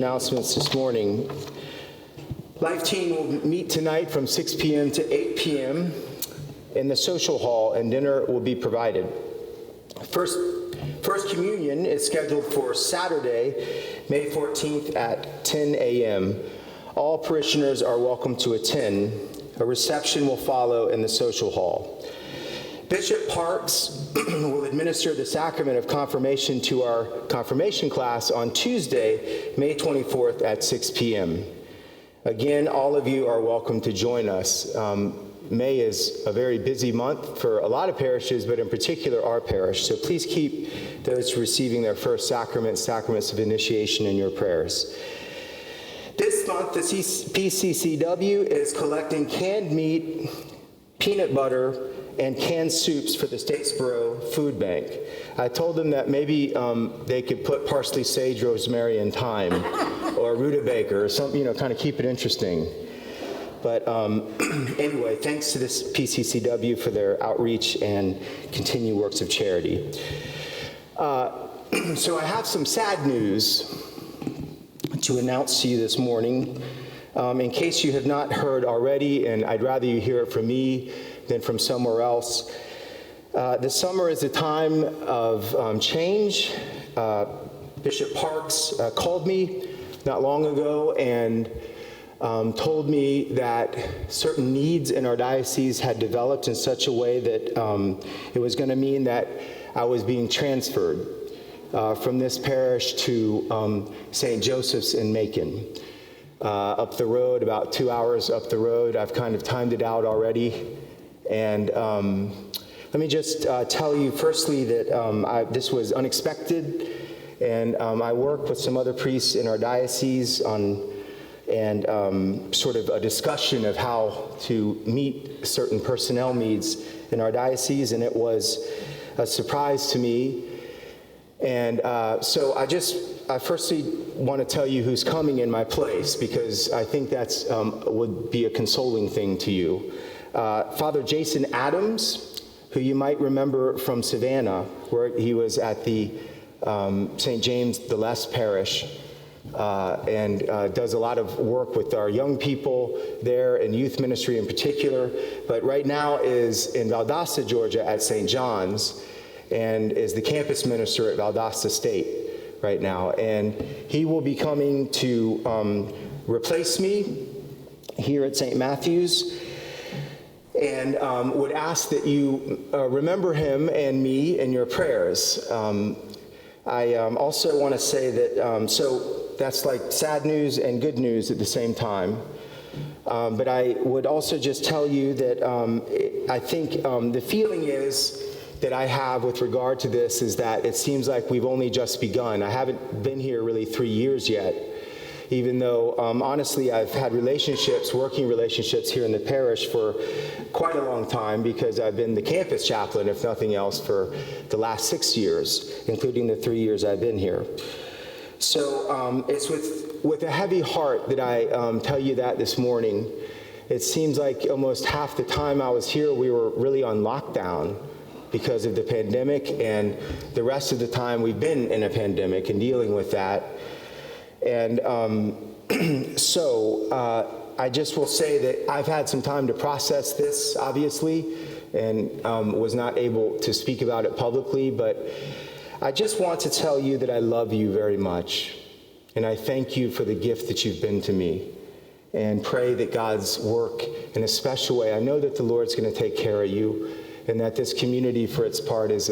Announcements this morning. Life Team will meet tonight from 6 p.m. to 8 p.m. in the social hall, and dinner will be provided. First Communion is scheduled for Saturday, May 14th at 10 a.m. All parishioners are welcome to attend. A reception will follow in the social hall. Bishop Parks will administer the sacrament of confirmation to our confirmation class on Tuesday, May 24th at 6 p.m. Again, all of you are welcome to join us. May is a very busy month for a lot of parishes, but in particular our parish. So please keep those receiving their first sacraments of initiation in your prayers. This month, the PCCW is collecting canned meat, peanut butter, and canned soups for the Statesboro Food Bank. I told them that maybe they could put parsley, sage, rosemary, and thyme, or rutabaga, or something, kind of keep it interesting. But anyway, thanks to this PCCW for their outreach and continued works of charity. So I have some sad news to announce to you this morning. In case you have not heard already, and I'd rather you hear it from me than from somewhere else. The summer is a time of change. Bishop Parks called me not long ago and told me that certain needs in our diocese had developed in such a way that it was going to mean that I was being transferred from this parish to St. Joseph's in Macon. Up the road, about 2 hours up the road. I've kind of timed it out already. And let me just tell you firstly that this was unexpected, and I worked with some other priests in our diocese on sort of a discussion of how to meet certain personnel needs in our diocese, and it was a surprise to me. And so I firstly want to tell you who's coming in my place, because I think that's would be a consoling thing to you. Father Jason Adams, who you might remember from Savannah, where he was at the St. James the Less Parish, and does a lot of work with our young people there in youth ministry in particular, but right now is in Valdosta, Georgia at St. John's, and is the campus minister at Valdosta State right now. And he will be coming to replace me here at St. Matthew's, and would ask that you remember him and me in your prayers. I also want to say that, so that's like sad news and good news at the same time. But I would also just tell you that I think the feeling is that I have with regard to this is that it seems like we've only just begun. I haven't been here really 3 years yet, even though honestly I've had working relationships here in the parish for quite a long time, because I've been the campus chaplain, if nothing else, for the last 6 years, including the 3 years I've been here. So it's with a heavy heart that I tell you that this morning. It seems like almost half the time I was here, we were really on lockdown because of the pandemic, and the rest of the time we've been in a pandemic and dealing with that. And I just will say that I've had some time to process this, obviously, and was not able to speak about it publicly, but I just want to tell you that I love you very much, and I thank you for the gift that you've been to me, and pray that God's work in a special way. I know that the Lord's going to take care of you, and that this community, for its part, is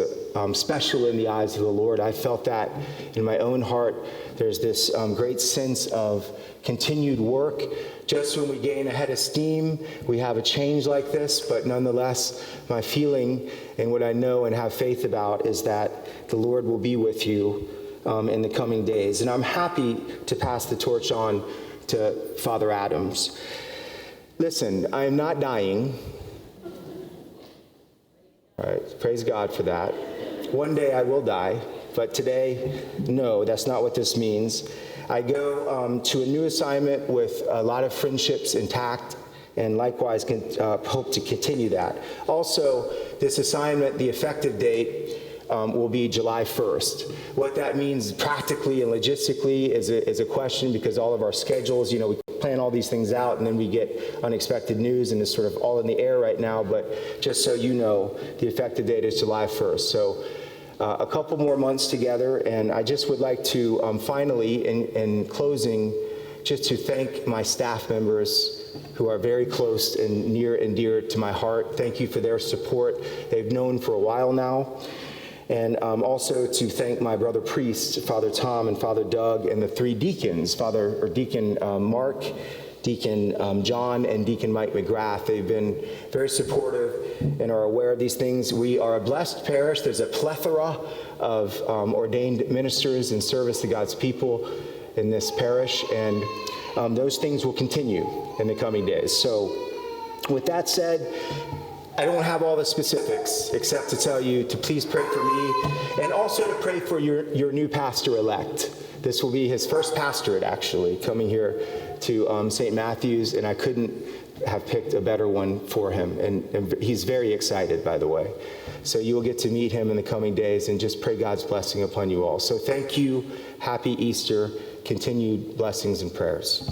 special in the eyes of the Lord. I felt that in my own heart. There's this great sense of continued work. Just when we gain a head of steam, we have a change like this, but nonetheless, my feeling and what I know and have faith about is that the Lord will be with you in the coming days. And I'm happy to pass the torch on to Father Adams. Listen, I am not dying. All right, praise God for that. One day I will die, but today, no, that's not what this means. I go to a new assignment with a lot of friendships intact, and likewise hope to continue that. Also, this assignment, the effective date, will be July 1st. What that means practically and logistically is a question, because all of our schedules, we plan all these things out and then we get unexpected news and it's sort of all in the air right now. But just so you know, the effective date is July 1st. So a couple more months together, and I just would like to finally, in closing, just to thank my staff members who are very close and near and dear to my heart. Thank you for their support. They've known for a while now. And also to thank my brother priest, Father Tom and Father Doug, and the three deacons, Deacon Mark, Deacon John, and Deacon Mike McGrath. They've been very supportive and are aware of these things. We are a blessed parish. There's a plethora of ordained ministers in service to God's people in this parish, and those things will continue in the coming days. So with that said, I don't have all the specifics except to tell you to please pray for me and also to pray for your new pastor-elect. This will be his first pastorate, actually, coming here to St. Matthew's, and I couldn't have picked a better one for him. And he's very excited, by the way. So you will get to meet him in the coming days, and just pray God's blessing upon you all. So thank you. Happy Easter. Continued blessings and prayers.